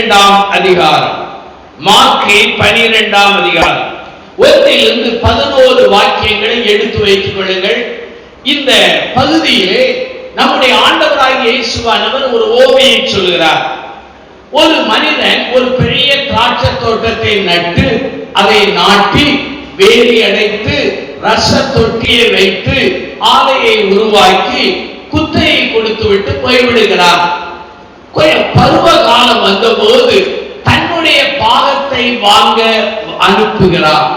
12ஆம் அதிகாரம், மார்க்கு 12ஆம் அதிகாரம் 1 to 11 வாக்கியங்களை எடுத்து வைத்துக் கொள்ளுங்கள். இந்த பகுதியிலே நம்முடைய ஆண்டவராகிய இயேசுவானவர் ஒரு ஓமையை சொல்கிறார். ஒரு மனிதன் ஒரு பெரிய திராட்சை தோட்டத்தை நட்டு அதை நாட்டி வேலி அடைத்து ரச தொட்டியை வைத்து ஆலையை உருவாக்கி குத்தையை கொடுத்து விட்டு போய்விடுகிறார். பருவ காலம் வந்தபோது தன்னுடைய பாகத்தை வாங்க அனுப்புகிறார்.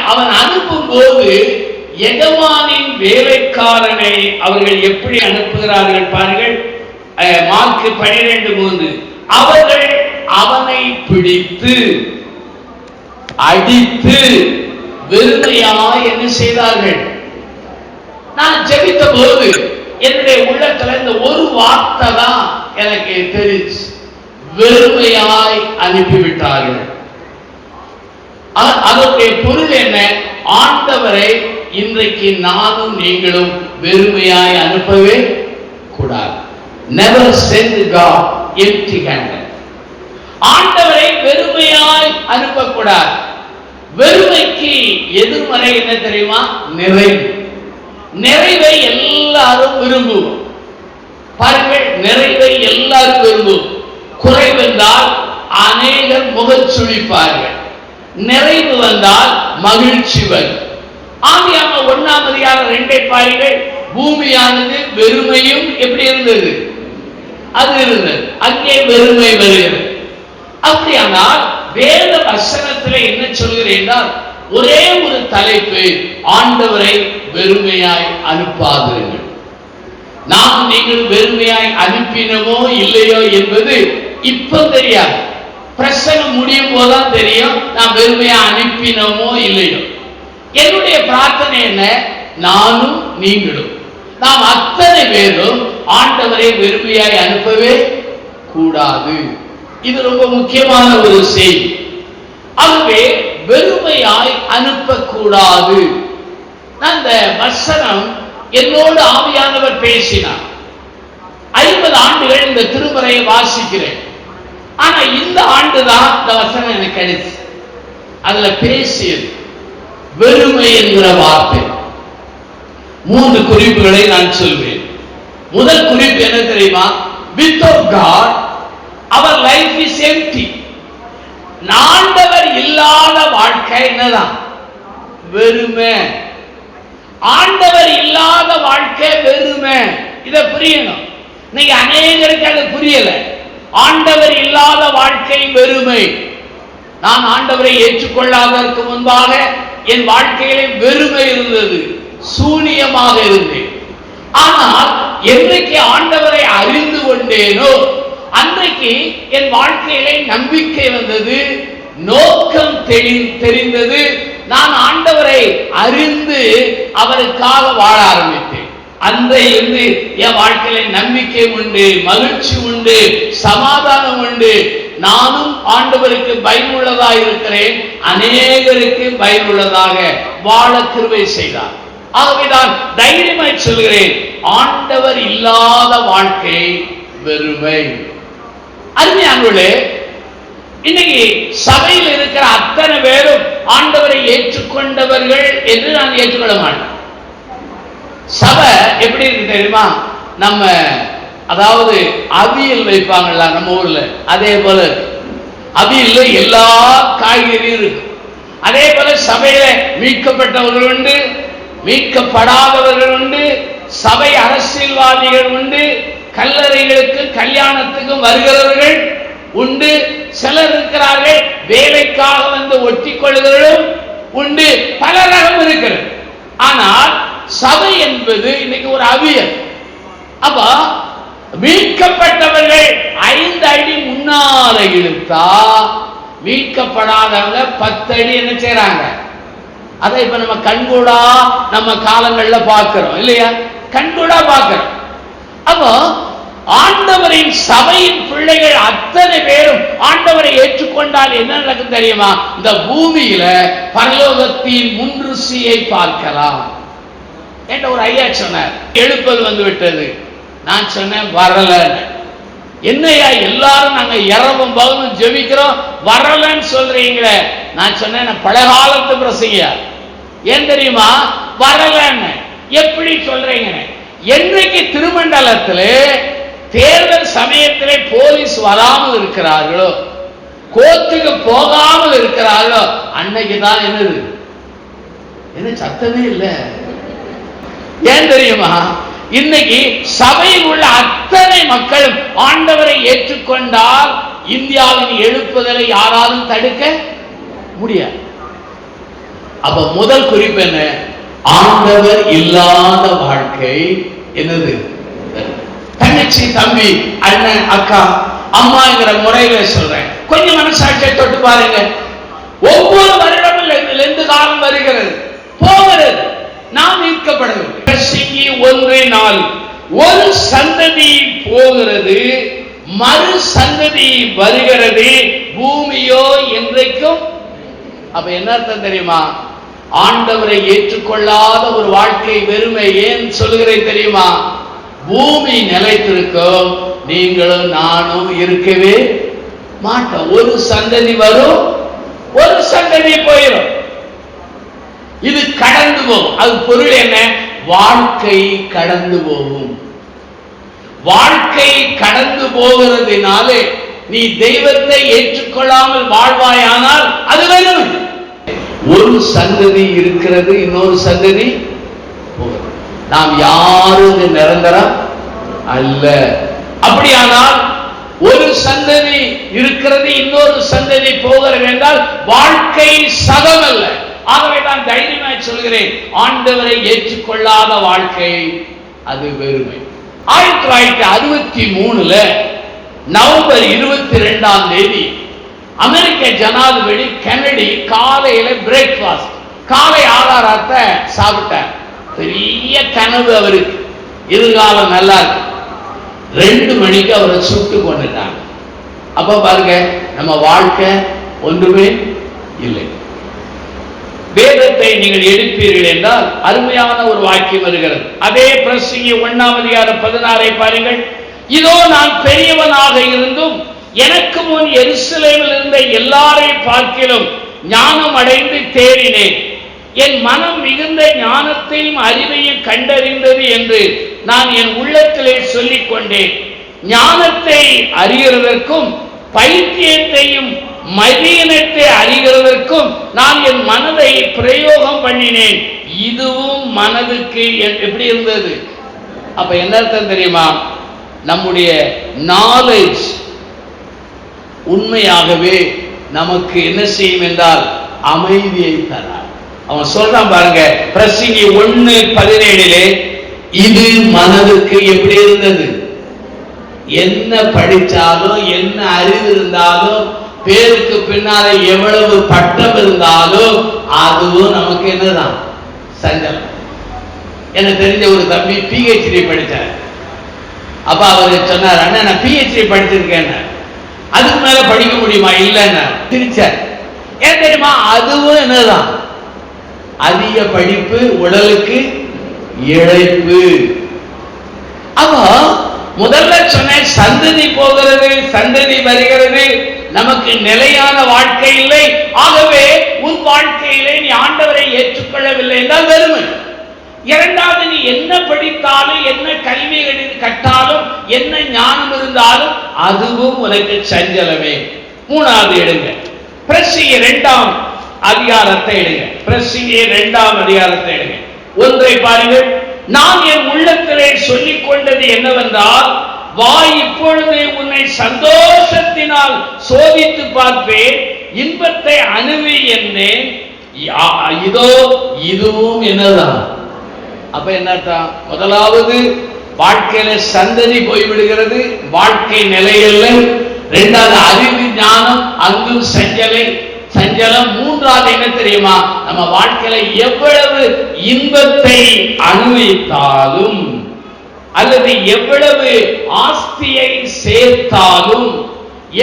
அவன் அனுப்பும் போது எஜமானின் வேலைக்காரனை அவர்கள் எப்படி அனுப்புகிறார்கள் பாருங்கள். மார்க்கு 12:3 அவர்கள் அவனை பிடித்து அடித்து வெறுமையாய் என்ன செய்தார்கள்? நான் ஜெபித்த போது என்னுடைய உள்ளத்துல இந்த ஒரு வார்த்தை தான் எனக்கு தெரிஞ்சு, வெறுமையாய் அனுப்பிவிட்டார்கள். அதனுடைய பொருள் என்ன? ஆண்டவரை இன்றைக்கு நானும் நீங்களும் வெறுமையாய் அனுப்பவே கூடாது. Never send God empty-handed. ஆண்டவரை வெறுமையாய் அனுப்பக்கூடாது. வெறுமைக்கு எதிர்மறை என்ன தெரியுமா? நிறைவு. நிறைவை எல்லாரும் விரும்புவோம். பாருங்கள், நிறைவை எல்லாரும் விரும்புவோம். குறைவென்றால் அநேகர் முகச்சுளிப்பார்கள். நிறைவு வந்தால் மகிழ்ச்சி வரும். ஆதியாகம 1ஆம் அதிகாரம் 2 பாருங்கள். பூமியானது வெறுமையும் எப்படி இருந்தது? அது இருந்தது. அங்கே வெறுமை வருகிறது. அப்படியானால் வேத வசனத்தில் என்ன சொல்கிறேன்? ஒரே ஒரு தலைப்பு, ஆண்டவரை வெறுமையாய் அனுப்பாதிருங்கள். நாம் நீங்கள் வெறுமையாய் அனுப்பினமோ இல்லையோ என்பது இப்ப தெரியாது. பிரசங்கம் முடியும் போதுதான் தெரியும் நாம் வெறுமையா அனுப்பினமோ இல்லையோ. என்னுடைய பிரார்த்தனை என்ன? நானும் நீங்களும் நாம் அத்தனை பேரும் ஆண்டவரை வெறுமையாய் அனுப்பவே கூடாது. இது ரொம்ப முக்கியமான ஒரு செய்தி. ஆகவே வெறுமையாய் அனுப்பக்கூடாது. அந்த வசனம் என்னோடு ஆவியானவர் பேசினார். 50 ஆண்டுகள் இந்த திருமறையை வாசிக்கிறேன். ஆனா இந்த ஆண்டுதான் இந்த வசனம் எனக்கு கிடைச்சு. அதுல பேசியது வெறுமை என்கிற வார்த்தை. 3 குறிப்புகளை நான் சொல்வேன். முதல் குறிப்பு என்ன தெரியுமா? Without God our life is empty. ஆண்டவர் இல்லாத வாழ்க்கை என்னதான்? வெறுமை. ஆண்டவர் இல்லாத வாழ்க்கை வெறுமை. இத புரியணும். இன்னைக்கு அநேகருக்கு அது புரியல. ஆண்டவர் இல்லாத வாழ்க்கை வெறுமை. நான் ஆண்டவரை ஏற்றுக்கொள்ளாததற்கு முன்பாக என் வாழ்க்கையிலே வெறுமை இருந்தது, சூனியமாக இருந்தேன். ஆனால் என்றைக்கு ஆண்டவரை அறிந்து கொண்டேனோ அன்றைக்கு என் வாழ்க்கையிலே நம்பிக்கை வந்தது, நோக்கம் தெரிந்தது. நான் ஆண்டவரை அறிந்து அவருக்காக வாழ ஆரம்பித்தேன். அன்றையிலிருந்து என் வாழ்க்கையில நம்பிக்கை உண்டு, மகிழ்ச்சி உண்டு, சமாதானம் உண்டு. நானும் ஆண்டவருக்கு பயனுள்ளதாக இருக்கிறேன், அநேகருக்கு பயனுள்ளதாக வாழ கிருபை செய்தார். ஆகவேதான் தைரியமாய் சொல்கிறேன், ஆண்டவர் இல்லாத வாழ்க்கை வெறுமை. அருமையானவர்களே, இன்னைக்கு சபையில் இருக்கிற அத்தனை பேரும் ஆண்டவரை ஏற்றுக்கொண்டவர்கள் என்று நான் ஏற்றுக்கொள்ள மாட்டேன். சபை எப்படி இருக்கு தெரியுமா? நம்ம அதாவது அவியல் வைப்பாங்கல்ல நம்ம ஊர்ல, அதே போல அவியல்ல எல்லா காய்கறியும் இருக்கு. அதே போல சபையில மீட்கப்பட்டவர்கள் உண்டு, மீட்கப்படாதவர்கள் உண்டு, சபை அரசியல்வாதிகள் உண்டு, கல்லறைகளுக்கு கல்யாணத்துக்கும் வருகிறவர்கள் உண்டு, சிலர் இருக்கிறார்கள் வேலைக்காக வந்து ஒட்டிக் கொள்கிறவர்களும் உண்டு. பல ரகம் இருக்கிறது. ஆனால் சபை என்பது இன்னைக்கு ஒரு அவியல். அப்ப மீட்கப்பட்டவர்கள் 5 அடி முன்னால இழுத்தா மீட்கப்படாதவங்க 10 அடி என்ன செய்யறாங்க? அதை இப்ப நம்ம கண்கூடா நம்ம காலங்கள்ல பார்க்கிறோம் இல்லையா? கண்கூடா பார்க்கிறோம். அப்போ ஆண்டவரின் சபையின் பிள்ளைகள் அத்தனை பேரும் ஆண்டவரை ஏற்றுக்கொண்டால் என்ன நடக்கும் தெரியுமா? இந்த பூமியில பரலோகத்தின் முன்ருசியை பார்க்கலாம் என்ற ஒரு ஐயா சொன்னார். எழுப்பல் வந்து விட்டது. நான் சொன்னேன் வரல. என்னையா எல்லாரும் நாங்க இரவும் பகலும் ஜெபிக்கிறோம் வரலன்னு சொல்றீங்களே? நான் சொன்னேன் பழகாலத்து பிரசங்கியா. ஏன் தெரியுமா வரலன்னு எப்படி சொல்றீங்க? என்னைக்கு திருமண்டலத்திலே தேர்தல் சமயத்திலே போலீஸ் வராமல் இருக்கிறார்களோ, கோர்ட்டுக்கு போகாமல் இருக்கிறார்களோ, அன்னைக்கு தான் என்னது என்ன சத்தமே இல்லை. ஏன் தெரியுமா? இன்னைக்கு சபையில் உள்ள அத்தனை மக்களும் ஆண்டவரை ஏற்றுக்கொண்டால் இந்தியாவின் எழுப்புதலை யாராலும் தடுக்க முடியாது. அப்ப முதல் குறிப்பு என்ன? ஆண்டவர் இல்லாத வாழ்க்கை என்னது? தங்கச்சி, தம்பி, அண்ணன், அக்கா, அம்மாங்கிற முறையில சொல்றேன். கொஞ்சம் மனசாட்சியை தொட்டு பாருங்க. ஒவ்வொரு வருடமும் 2 காலம் வருகிறது, போகிறது, நாம் ஈர்க்கப்படவில்லை. 1:4 ஒரு சந்ததி போகிறது, மறு சந்ததி வருகிறது, பூமியோ என்றைக்கும். அப்ப என்ன அர்த்தம் தெரியுமா? ஆண்டவரை ஏற்றுக்கொள்ளாத ஒரு வாழ்க்கை வெறுமை. ஏன் சொல்லுகிறேன் தெரியுமா? பூமி நிலைத்திருக்கும், நீங்களும் நானும் இருக்கவே மாட்டோம். ஒரு சந்ததி வரும், ஒரு சந்ததி போயிடும். இது கடந்து போகும். அது பொருள் என்ன? வாழ்க்கை கடந்து போகும். வாழ்க்கை கடந்து போகிறதுனாலே நீ தெய்வத்தை ஏற்றுக்கொள்ளாமல் வாழ்வாயானால் அது வெறும். ஒரு சந்ததி இருக்கிறது, இன்னொரு சந்ததி போகிறது. நாம் யாரும் நிரந்தரம் அல்ல. அப்படியானால் ஒரு சந்ததி இருக்கிறது, இன்னொரு சந்ததி போகிறது என்றால் வாழ்க்கை சதம் அல்ல. ஆகவே நான் தைரியமாய் சொல்கிறேன், ஆண்டவரை ஏற்றுக்கொள்ளாத வாழ்க்கை அது வெறுமை. 1963 நவம்பர் 22 அமெரிக்க ஜனாதிபதி கென்னடி காலையில பிரேக்பாஸ்ட், காலை ஆகாரத்தை சாப்பிட்டார். பெரிய கனவு அவருக்கு, எதிர்காலம் நல்லா இருக்கு. 2 மணிக்கு அவரை சுட்டு கொண்டுட்டாங்க. அப்ப பாருங்க, நம்ம வாழ்க்கை ஒன்றுமே இல்லை. வேதத்தை நீங்கள் எடுப்பீர்கள் என்றால் அருமையான ஒரு வாக்கியம் வருகிறது. அதே பிரசங்கி 1:16 பாருங்கள். இதோ நான் பெரியவனாக இருந்தும் எனக்கு முன் எருசலேமில் இருந்த எல்லாரை பார்க்கிலும் ஞானம் அடைந்து தேறினேன். என் மனம் மிகுந்த ஞானத்தையும் அறிவையும் கண்டறிந்தது என்று நான் என் உள்ளத்திலே சொல்லிக் கொண்டேன். ஞானத்தை அறிகிறதற்கும் பைத்தியத்தையும் மதியனத்தை அறிகிறதற்கும் நான் என் மனதை பிரயோகம் பண்ணினேன். இதுவும் மனதுக்கு எப்படி இருந்தது? அப்ப என்ன அர்த்தம் தெரியுமா? நம்முடைய நாலேஜ் உண்மையாகவே நமக்கு என்ன செய்யும் என்றால் அமைதியை தரார். அவன் சொல்றான் பாருங்க, பிரசங்கி 1:17 இது மனதுக்கு எப்படி இருந்தது? என்ன படிச்சாலும், என்ன அறிவு இருந்தாலும், பேருக்கு பின்னால எவ்வளவு பட்டம் இருந்தாலும் அதுவும் நமக்கு என்னதான்? சஞ்சலம். எனக்கு தெரிஞ்ச ஒரு தம்பி PhD படிச்சார். அப்ப அவர் சொன்னார், அண்ணா நான் PhD படிச்சிருக்கேன், அதுக்கு மேல படிக்க முடியுமா? இல்லைன்னா சிரிச்சார். ஏன் தெரியுமா? அதுவும் என்னதான்? அதிக படிப்பு உடலுக்கு இழைப்பு. அப்ப முதல்ல சொன்ன சந்ததி போகிறது, சந்ததி வருகிறது, நமக்கு நிலையான வாழ்க்கை இல்லை. ஆகவே உன் வாழ்க்கையிலே நீ ஆண்டவரை ஏற்றுக்கொள்ளவில்லை என்றால் வெறுமை. இரண்டாவது, நீ என்ன படித்தாலும், என்ன கல்வி கற்றாலும், என்ன ஞானம் இருந்தாலும் அதுவும் உனக்கு சஞ்சலமே. மூணாவது எடுங்க, பிரசங்கி 2ஆம் அதிகாரத்தை எடுங்க. பிரசங்கி 2ஆம் அதிகாரத்தை எடுங்க. 1 பாருங்கள். நான் என் உள்ளத்திலே சொல்லிக் கொண்டது என்னவென்றால், வா இப்பொழுது உன்னை சந்தோஷத்தினால் சோதித்து பார்ப்பேன், இன்பத்தை அனுபவி என்றேன். இதோ இதுவும் என்னதான்? அப்ப என்னதான்? முதலாவது வாழ்க்கையில சந்ததி போய்விடுகிறது, வாழ்க்கை நிலையில்லை. 2வது அறிவு ஞானம், அங்கும் சஞ்சலம். 3வது என்ன தெரியுமா? நம்ம வாழ்க்கையில எவ்வளவு இன்பத்தை அனுபவித்தாலும் அல்லது எவ்வளவு ஆஸ்தியை சேர்த்தாலும்,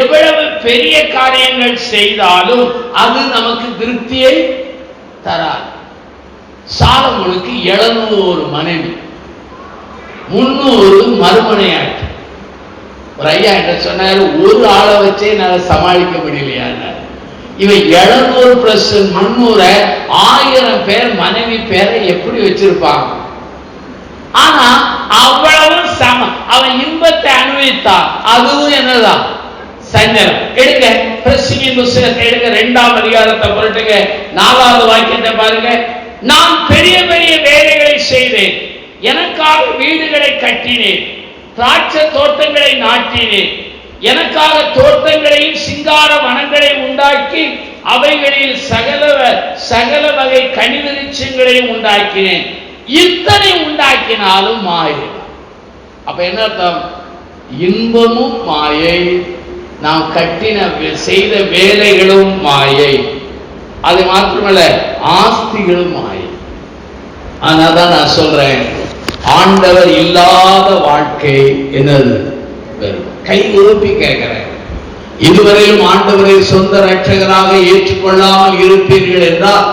எவ்வளவு பெரிய காரியங்கள் செய்தாலும் அது நமக்கு திருப்தியை தராது. சாலமோனுக்கு 700 மனைவி, 300 மறுமனையாட்கள். ஒரு ஐயா என்ன சொன்னாரு, ஒரு ஆளை வச்சே நான் சமாளிக்க முடியலையா. இவன் 700 பிளஸ் 300 1000 பேர் மனைவி பேரை எப்படி வச்சிருப்பாங்க. ஆனா அவ்வளவு அவன் இன்பத்தை அனுபவித்தான். அதுவும் என்னதான் சஞ்சலம். எடுங்க பிரசங்கியின் புத்தகத்தை எடுங்க, 2ஆம் அதிகாரத்தை புரட்டுங்க, 4வது வாக்கியத்தை பாருங்க. நான் பெரிய பெரிய வேலைகளை செய்தேன், எனக்காக வீடுகளை கட்டினேன், திராட்சை தோட்டங்களை நாட்டினேன், எனக்காக தோட்டங்களையும் சிங்கார வனங்களையும் உண்டாக்கி அவைகளில் சகல வகை கனிவிருட்சங்களையும் உண்டாக்கினேன். இத்தனை உண்டாக்கினாலும் மாயை. அப்ப என்ன அர்த்தம்? இன்பமும் மாயை, நாம் கட்டின செய்த வேலைகளும் மாயை, அது மாத்திரமல்ல ஆஸ்திகளும் மாயை. ஆனாதான் நான் சொல்றேன், ஆண்டவர் இல்லாத வாழ்க்கை என்னது? கை உறுப்பி கேட்கிறேன், இதுவரையிலும் ஆண்டவரை சொந்த ரட்சகராக ஏற்றுக்கொள்ளாமல் இருப்பீர்கள் என்றால்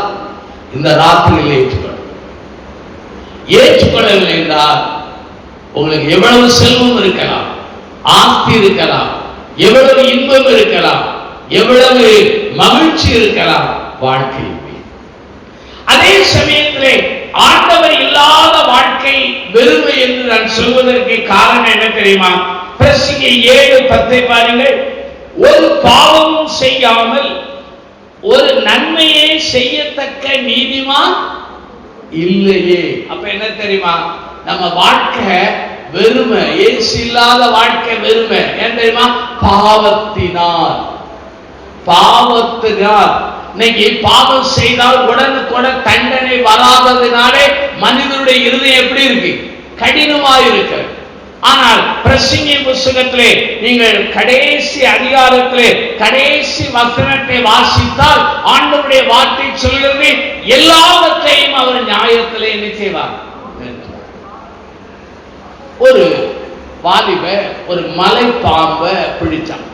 இந்த ராத்திரியில் ஏற்றுக்கொள்ளவில்லை என்றால் உங்களுக்கு எவ்வளவு செல்வம் இருக்கலாம், ஆஸ்தி இருக்கலாம், எவ்வளவு இன்பம் இருக்கலாம், எவ்வளவு மகிழ்ச்சி இருக்கலாம், வாழ்க்கை. அதே சமயத்திலே ஆண்டவர் இல்லாத வாழ்க்கை வெறுமை என்று நான் சொல்வதற்கு காரணம் என்ன தெரியுமா? பிரசங்கி 7:10 பாருங்கள். ஒரு பாவமும் செய்யாமல் ஒரு நன்மையை செய்யத்தக்க நீதிமான் இல்லையே. அப்ப என்ன தெரியுமா? நம்ம வாழ்க்கை வெறுமை, இயேசு இல்லாத வாழ்க்கை வெறுமை. ஏன் தெரியுமா? பாவத்தினால். இன்னைக்கு பாவம் செய்தால் உடனுக்குடன் தண்டனை வராததினாலே மனிதனுடைய இருதயம் எப்படி இருக்கு? கடினமாக இருக்கு. ஆனால் பிரசங்கி புத்தகத்திலே நீங்கள் கடைசி அதிகாரத்திலே கடைசி வசனத்தை வாசித்தால் ஆண்டவருடைய வார்த்தை சொல்கிறது, எல்லாவற்றையும் அவர் நியாயத்திலே என்ன செய்வார். ஒரு வாலிப ஒரு மலை பாம்பை பிடிச்சான்,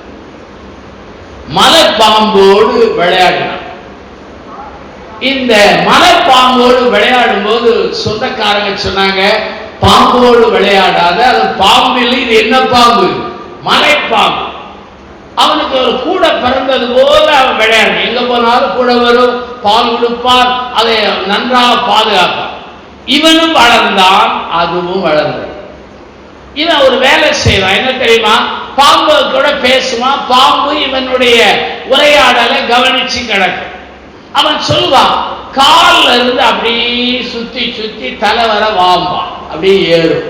மலை பாம்போடு விளையாடினான். இந்த மலை பாம்போடு விளையாடும் போது சொந்தக்காரங்க சொன்னாங்க, பாம்போடு விளையாடாத, அது பாம்பில் இது என்ன பாம்பு? மலை பாம்பு. அவனுக்கு ஒரு கூட பிறந்தது போல அவன் விளையாடு, எங்க போனாலும் கூட வரும், பால் கொடுப்பார், அதை நன்றாக பாதுகாப்பான். இவனும் வளர்ந்தான், அதுவும் வளர்ந்தான். இவன் ஒரு வேலை செய்வான், என்ன தெரியுமா? பாம்பு கூட பேசுவான், பாம்பு இவனுடைய உரையாடலை கவனிச்சு கிடக்கும். அவன் சொல்வான், கால்ல இருந்து அப்படியே சுத்தி சுத்தி தலை வர வாம்பான், அப்படியே ஏறும்.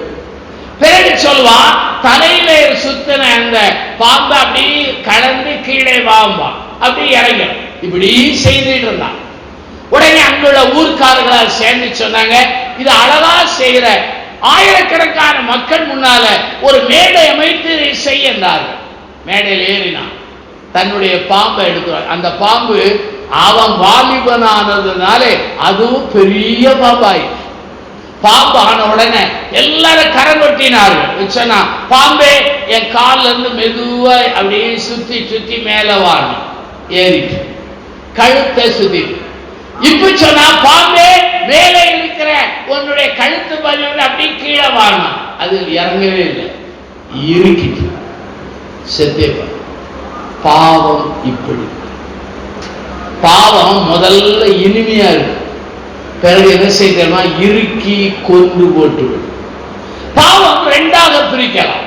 பிறகு சொல்வான், தலையில சுத்தின அந்த பாம்பு அப்படியே கலந்து கீழே வாம்பான், அப்படியே இறங்க. இப்படி செய்துட்டு இருந்தான். உடனே அங்குள்ள ஊர்க்காரர்களால் சேர்ந்து சொன்னாங்க, இது அழகா செய்யற, ஆயிரக்கணக்கான மக்கள் முன்னால ஒரு மேடை அமைத்து செய்ய என்றார்கள். மேடையில் ஏறினான், தன்னுடைய பாம்பை எடுக்கிறார். அந்த பாம்பு அவன் வாலிபனானதுனாலே அதுவும் பெரிய பாம்பாய். பாம்பு ஆன உடனே எல்லாரும் கரங்கொட்டினார்கள். சொன்னா, பாம்பே என் காலில் இருந்து மெதுவா அப்படியே சுத்தி சுத்தி மேல வாணும், ஏறிட்டு கழுத்தை சுத்தி. இப்ப சொன்னா, பாம்பே மேலே இருக்கிற உன்னுடைய கழுத்து பதிவு அப்படி கீழே வாணும். அது இறங்கவே இல்லை, இருக்கிட்டு செத்தேப்பா. பாவம் இப்படி. பாவம் முதல்ல இனிமையா இருக்கு, பிறகு என்ன செய்யணுமா? இறுக்கி கொண்டு போட்டு. பாவம் 2ஆக பிரிக்கலாம்.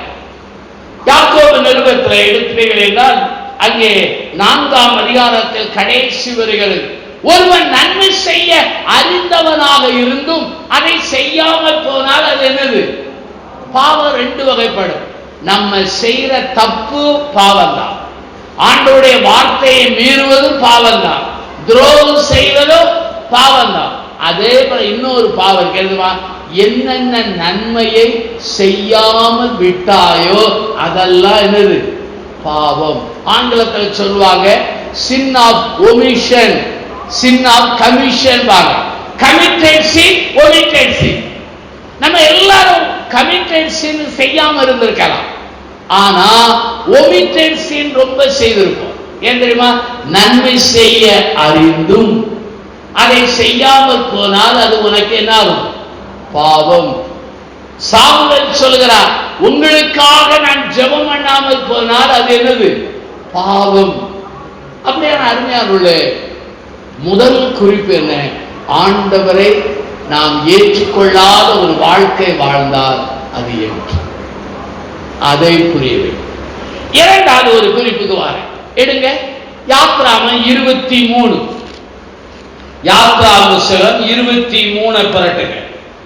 யாக்கோபு நிருபத்தில் எடுத்தீர்கள் என்றால் அங்கே 4ஆம் அதிகாரத்தில் கடைசி வரிகளில், ஒருவன் நன்மை செய்ய அறிந்தவனாக இருந்தும் அதை செய்யாமல் போனால் அது என்னது? பாவம் 2 வகைப்படும். நம்ம செய்யற தப்பு பாவம் தான், ஆண்டவருடைய வார்த்தையை மீறுவதும் பாவம் தான், துரோகம் செய்வதும் பாவம் தான். அதே போல இன்னொரு பாவம் கேளுமா, என்னென்ன நன்மையை செய்யாமல் விட்டாயோ அதெல்லாம் என்னது? பாவம். ஆங்கிலத்தில் சொல்லுவாங்க sin of omission, sin of commission. committed sin, omitted sin. நம்ம எல்லாரும் committed sin செய்யாம இருந்திருக்கலாம், ஆனா omitted sin ரொம்ப செய்திருப்போம். ஏன் தெரியுமா? நன்மை செய்ய அறிந்தும் அதை செய்யாமல் போனால் அது உனக்கு என்ன ஆகும்? பாவம். சாமுவேல் சொல்கிறார், உங்களுக்காக நான் ஜெபம் பண்ணாமல் போனால் அது என்னது? பாவம். அப்படியான அருமையான முதல் குறிப்பு என்ன? ஆண்டவரை நாம் ஏற்றுக்கொள்ளாத ஒரு வாழ்க்கை வாழ்ந்தால் அது ஏற்று, அதை புரியவே. இரண்டாவது ஒரு குறிப்புக்கு வாரேன், எடுங்க. யாத்ராகமம் 23, யாத்ராகமம் 23 புரட்டுங்க.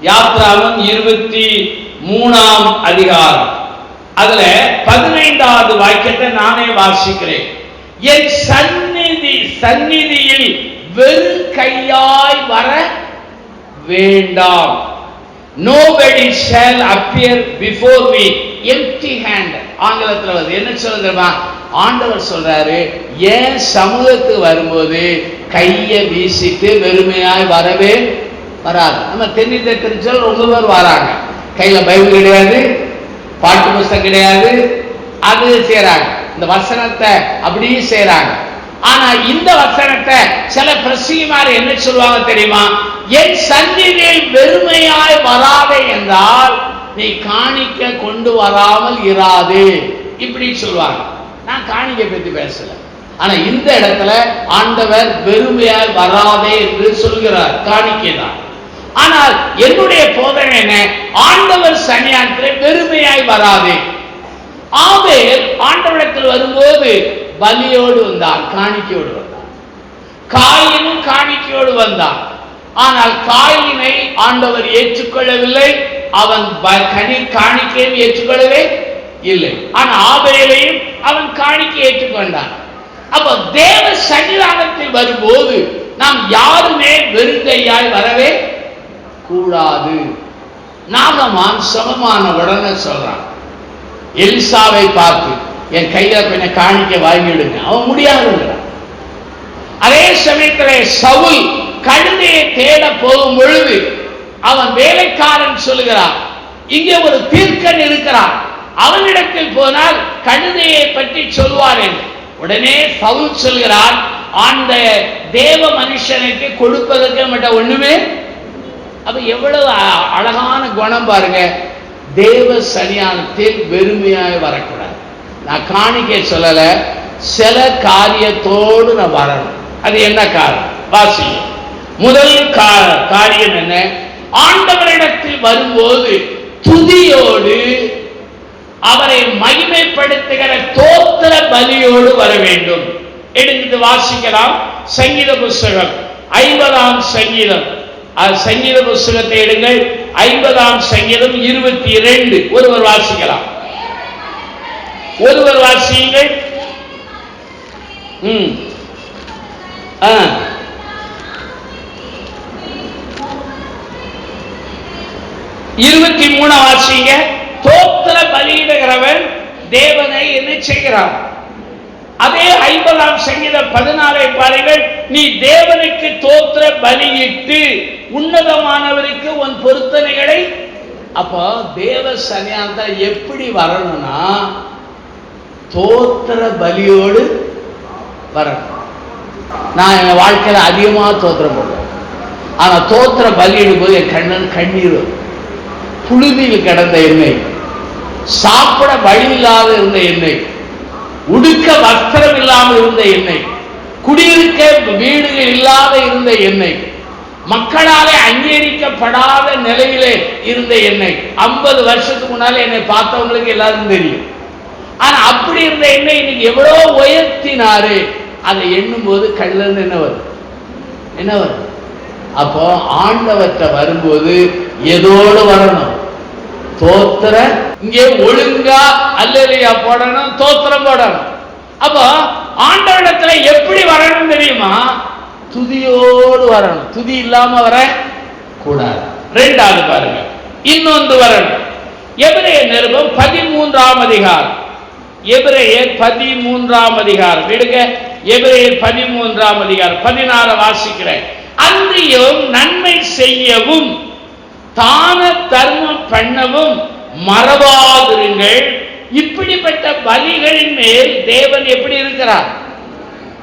யாத்ராகமம் 23ஆம் அதிகாரம், அதுல 15வது வாக்கியத்தை நானே வாசிக்கிறேன். என் சந்நிதியில் வெறும் கையாய் வர வேண்டாம். Nobody shall appear before me empty hand. ஆங்கிலத்தில் வந்து என்ன சொல்லுமா? ஆண்டவர் சொல்றாரு, ஏன் சமூகத்துக்கு வரும்போது கையை வீசிட்டு வெறுமையாய் வரவே வராது. நம்ம தென்னிந்திய ரொம்ப பேர் வராங்க, கையில பைபிள் கிடையாது, பாட்டு புஸ்தகம் கிடையாது, அது செய்யறாங்க, இந்த வசனத்தை அப்படியே செய்யறாங்க. ஆனா இந்த வசனத்தை சில பிரசங்கிமார் என்ன சொல்லுவாங்க தெரியுமா? என் சந்நிதியில் வெறுமையாய் வராதே என்றால் நீ காணிக்க கொண்டு வராமல் இராதே, இப்படி சொல்லுவாங்க. நான் காணிக்கை பற்றி பேசல, ஆனா இந்த இடத்துல ஆண்டவர் வெறுமையாய் வராதே என்று சொல்கிறார், காணிக்கை தான். ஆனால் என்னுடைய போதனை என்ன? ஆண்டவர் சன்னியாசத்தில் வெறுமையாய் வராதே. ஆபேல் ஆண்டவரிடத்தில் வரும்போது பலியோடு வந்தான், காணிக்கையோடு வந்தான். காயினும் காணிக்கையோடு வந்தான். ஆனால் காயினை ஆண்டவர் ஏற்றுக்கொள்ளவில்லை, அவன் காணிக்கையும் ஏற்றுக்கொள்ளவே இல்லை. ஆனா ஆபேலையும் அவன் காணிக்கை ஏற்றுக்கொண்டான். அப்ப தேவ சன்னிதானத்தில் வரும்போது நாம் யாருமே வெறுங்கையாய் வரவே கூடாது. நாகமான் சமமான உடனே சொல்றான், எலிசாவை பார்த்து என் கையில கொஞ்சம் காணிக்க வாங்கிடுங்க. அவன் முடியாதுங்கிறான். அதே சமயத்தில் சவுல் கழுதையை தேட போகும் பொழுது அவன் வேலைக்காரன் சொல்லுகிறான், இங்கே ஒரு தீர்க்கன் இருக்கிறான், அவனிடத்தில் போனால் கழுதையை பற்றி சொல்வார். உடனே சவுல் சொல்கிறான், அந்த தேவ மனுஷனுக்கு கொடுப்பதற்கு மட்டும் ஒண்ணுமே. அப்ப எவ்வளவு அழகான குணம் பாருங்க. தேவ சன்னிதானத்தில் வெறுமையாய் வரக்கூடாது. நான் காணிக்கை சொல்லல, சில காரியத்தோடு நான் வரணும். அது என்ன காரணம்? வாசி. முதல் காரியம் என்ன? ஆண்டவரிடத்தில் வரும்போது துதியோடு அவரை மகிமைப்படுத்துகிற தோத்திர பலியோடு வர வேண்டும். எடுத்து வாசிக்கலாம். சங்கீத புஸ்தகம் 50ஆம் சங்கீதம், சங்கீத புஸ்தகத்தை எடுங்கள். 50ஆம் சங்கீதம் 22. ஒருவர் வாசிக்கலாம், ஒருவர் வாசியுங்கள். 23 வாசிங்க. தோத்திர பலியிடுகிறவன் தேவனை என்ன செய்கிறான்? அதே 50ஆம் சங்கீதம் 14 பாருங்கள். நீ தேவனுக்கு தோத்திர பலியிட்டு உன்னதமானவருக்கு உன் பொருத்தனைகளை. அப்போ தேவ சன்னிதானத்தில் எப்படி வரணும்னா தோத்திர பலியோடு வரணும். நான் என் வாழ்க்கையில அதிகமா தோத்திரம் போடுவேன். ஆனா தோத்திர பலியிடும் போது என் கண்ணீர், புழுதியில் கிடந்த எண்ணெய், சாப்பிட வழி இல்லாத இருந்த எண்ணெய், உடுக்க வஸ்திரம் இல்லாமல் இருந்த எண்ணெய், குடியிருக்க வீடுகள் இல்லாத இருந்த எண்ணெய், மக்களாலே அங்கீகரிக்கப்படாத நிலையிலே இருந்த எண்ணெய். 50 வருஷத்துக்கு முன்னால என்னை பார்த்தவங்களுக்கு எல்லாருக்கும் தெரியும். ஆனா அப்படி இருந்த எண்ணெய் இன்னைக்கு எவ்வளவு உயர்த்தினாரு. அதை எண்ணும் போது கல்ல இருந்து என்ன வரும்? அப்போ ஆண்டவற்ற வரும்போது எதோடு வரணும்? தோத்திர. இங்கே ஒழுங்கா அல்லேலூயா போடணும், தோத்திரம் போடணும். அப்போ ஆண்டவரிடத்துல எப்படி வரணும் தெரியுமா? துதியோடு வரணும். துதி இல்லாம வர கூடாது. ரெண்டாவது பாருங்க, இன்னொன்று வரணும். எபிரேயர் நிருபம் 13ஆம் அதிகாரம், எபிரேயர் 13ஆம் அதிகாரம் விடுங்க. எபிரேயர் 13ஆம் அதிகாரம் 16 வாசிக்கிறேன். அன்றியும் நன்மை செய்யவும் தான தர்மம் பண்ணவும் மறவாதிருங்கள். இப்படிப்பட்ட பலிகளின் மேல் தேவன் எப்படி இருக்கிறார்?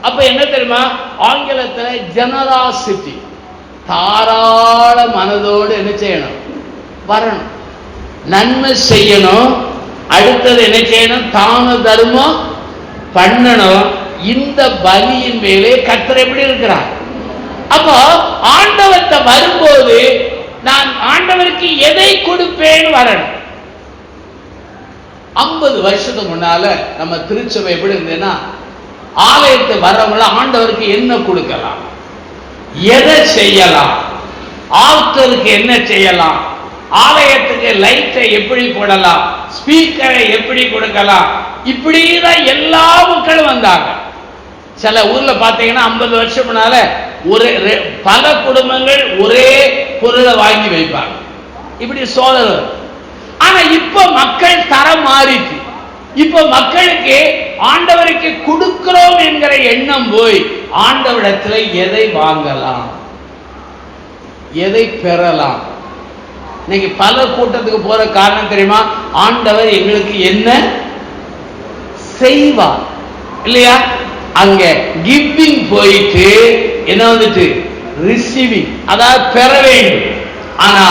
அப்ப என்ன தெரியுமா? ஆங்கிலத்தில் ஜெனராசிட்டி, தாராள மனதோடு என்ன செய்யணும்? வரணும். நன்மை செய்யணும், அடுத்தது என்ன செய்யணும்? தான தர்மம் பண்ணணும். இந்த பலியின் மேலே கர்த்தர் எப்படி இருக்கிறார்? அப்போ ஆண்டவர்கிட்ட வரும்போது நான் ஆண்டவருக்கு எதை கொடுப்பேன்னு வரணும். 50 வருஷத்துக்கு முன்னால நம்ம திருச்சபை எப்படி இருந்ததுன்னா, ஆலயத்து வரவங்கள ஆண்டவருக்கு என்ன கொடுக்கலாம், எதை செய்யலாம், ஆல்டருக்கு என்ன செய்யலாம், ஆலயத்துக்கு லைட்டை எப்படி போடலாம், ஸ்பீக்கரை எப்படி கொடுக்கலாம், இப்படிதான் எல்லா மக்களும் வந்தாங்க. சில ஊர்ல பாத்தீங்கன்னா 50 வருஷம் முன்னால பல குடும்பங்கள் ஒரே பொருளை வாங்கி வைப்பாங்க, இப்படி சோதனை. ஆனா இப்ப மக்கள் தரம் மாறிச்சு. இப்ப மக்களுக்கு ஆண்டவருக்கு கொடுக்கிறோம் என்கிற எண்ணம் போய் ஆண்டவரிடத்துல எதை வாங்கலாம், எதை பெறலாம். இன்னைக்கு பல கூட்டத்துக்கு போற காரணம் தெரியுமா? ஆண்டவர் எங்களுக்கு என்ன செய்வார் இல்லையா? அங்க கிவிங் போயிட்டு என்ன வந்துட்டு ரிசீவிங், அதாவது பெற வேண்டும். ஆனா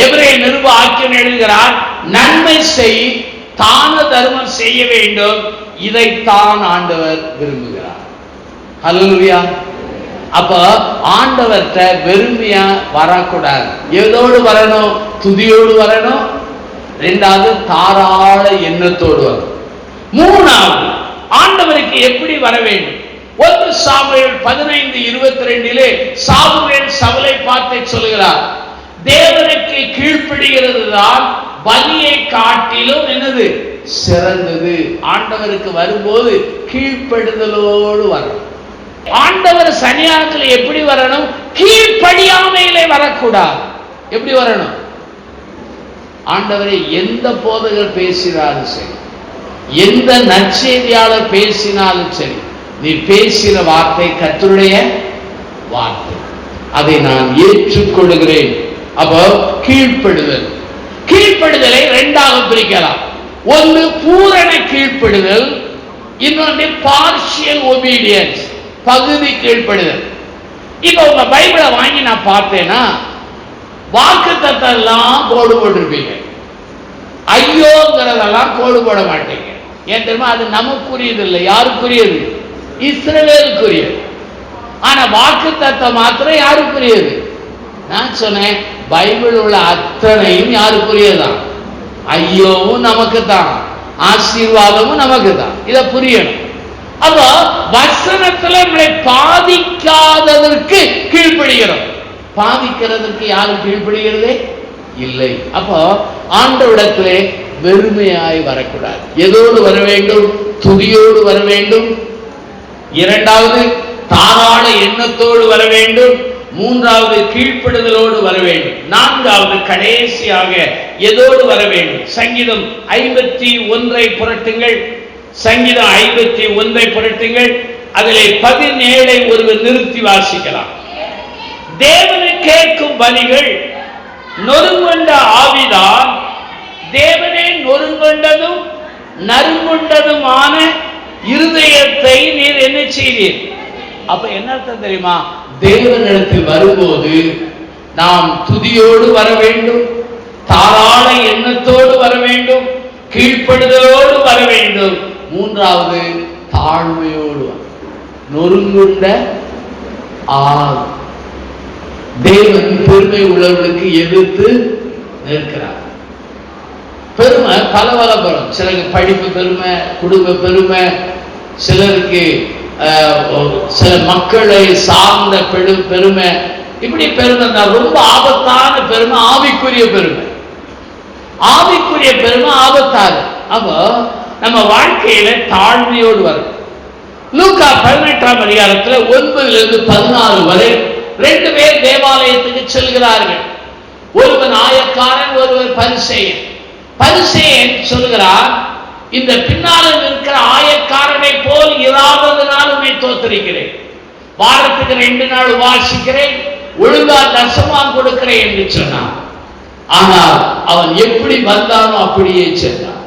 எபிரேய நிருப ஆக்கியன் எழுதுகிறார், நன்மை செய், தான தர்மம் செய்ய வேண்டும், இதைத்தான் ஆண்டவர் விரும்புகிறார். ஹல்லேலூயா. அப்ப ஆண்டவர்கிட்ட வெறுமையா வரக்கூடாது. எதோடு வரணும்? துதியோடு வரணும். இரண்டாவது தாராள எண்ணத்தோடு வரணும். மூணாவது ஆண்டவருக்கு எப்படி வர வேண்டும்? 1 சாமுவேல் 15:22 சாமுவேல் சவுலை பார்த்து சொல்கிறார், தேவனுக்கு கீழ்ப்படிகிறது தான் பலியை காட்டிலும் என்னது சிறந்தது. ஆண்டவருக்கு வரும்போது கீழ்ப்படுதலோடு வரணும். ஆண்டவர் சன்னியாசத்தில் எப்படி வரணும்? கீழ்ப்படியாமையிலே வரக்கூடாது. எப்படி வரணும்? ஆண்டவரை எந்த போதகர் பேசினாலும் சரி, எந்த நற்செய்தியாளர் பேசினாலும் சரி, நீ பேசின வார்த்தை கர்த்தருடைய வார்த்தை, அதை நான் ஏற்றுக்கொள்கிறேன். அப்போ கீழ்ப்படுதல். கீழ்ப்படுதலை இரண்டாக பிரிக்கலாம். ஒன்று பூரண கீழ்ப்படுதல், இன்னொன்று பார்ஷியல் ஒபீடியன்ஸ், பகுதி கீழ்ப்படுதல். இப்ப உங்க பைபிளை வாங்கி நான் பார்த்தேன்னா வாக்குத்தத்தம் எல்லாம் கோடு போட்டிருப்பீங்க, ஐயோங்கிறதெல்லாம் கோடு போட மாட்டீங்க. ஏன் தெரியுமா? அது நமக்குரியது இல்லை. யாருக்குரியது? இஸ்ரவேலுக்குரியது. ஆனா வாக்குத்தத்தம் மாத்திரம் யாருக்குரியது? நான் சொன்னேன், பைபிள் உள்ள அத்தனையும் யாருக்குரியதான்? ஐயோவும் நமக்கு தான், ஆசீர்வாதமும் நமக்கு தான். இதை புரியணும். அப்போ வசனத்துல நம்மளை பாதிக்காததற்கு கீழ்ப்படுகிறோம், பாதிக்கிறதற்கு யாரும் கீழ்ப்படுகிறதே இல்லை. அப்போ ஆண்டவரிடத்திலே வெறுமையாய் வரக்கூடாது. எதோடு வர வேண்டும்? துதியோடு வர வேண்டும். இரண்டாவது தாராள எண்ணத்தோடு வர வேண்டும். மூன்றாவது கீழ்ப்படுதலோடு வர வேண்டும். நான்காவது கடைசியாக எதோடு வர வேண்டும்? சங்கீதம் 51 புரட்டுங்கள். சங்கீதம் 51 புரட்டுங்கள். அதிலே 17 ஒருவர் நிறுத்தி வாசிக்கலாம். தேவனை கேட்கும் பலிகள் நொறுங்கொண்ட ஆவிதான், தேவனே நொறுங்கொண்டதும் நறுங்கொண்டதுமான இருதயத்தை நீர் என்ன செய்தீர். அப்ப என்ன அர்த்தம் தெரியுமா? தேவனிடத்தில் வரும்போது நாம் துதியோடு வர வேண்டும், தாராள எண்ணத்தோடு வர வேண்டும், கீழ்ப்படுதலோடு வர வேண்டும். மூன்றாவது தாழ்மையோடு. நொறுங்குண்ட ஆவி. தேவன் பெருமை உள்ளவர்களுக்கு எதிர்த்து நிற்கிறார். பெருமை பல வளப்படும். சிலருக்கு படிப்பு பெருமை, குடும்ப பெருமை, சிலருக்கு சில மக்களை சார்ந்த பெருமை, இப்படி பெருமை தான். ரொம்ப ஆபத்தான பெருமை ஆவிக்குரிய பெருமை. ஆவிக்குரிய பெருமை ஆபத்தாது. அப்போ நம்ம வாழ்க்கையில தாழ்மையோடு வரும். லூக்கா 18ஆம் அதிகாரத்தில் 9-14 வரை 2 பேர் தேவாலயத்துக்கு செல்கிறார்கள். ஒருவன் ஆயக்காரன், ஒருவர் பரிசேயன். பரிசேயன் சொல்கிறார், இந்த பின்னாலும் இருக்கிற ஆயக்காரனை போல் இராததனால் உன்னை தோத்தரிக்கிறேன், வாரத்துக்கு 2 நாள் வாசிக்கிறேன், ஒழுங்கா தசமாம் கொடுக்கிறேன் என்று சொன்னான். ஆனால் அவன் எப்படி வந்தானோ அப்படியே சென்றான்.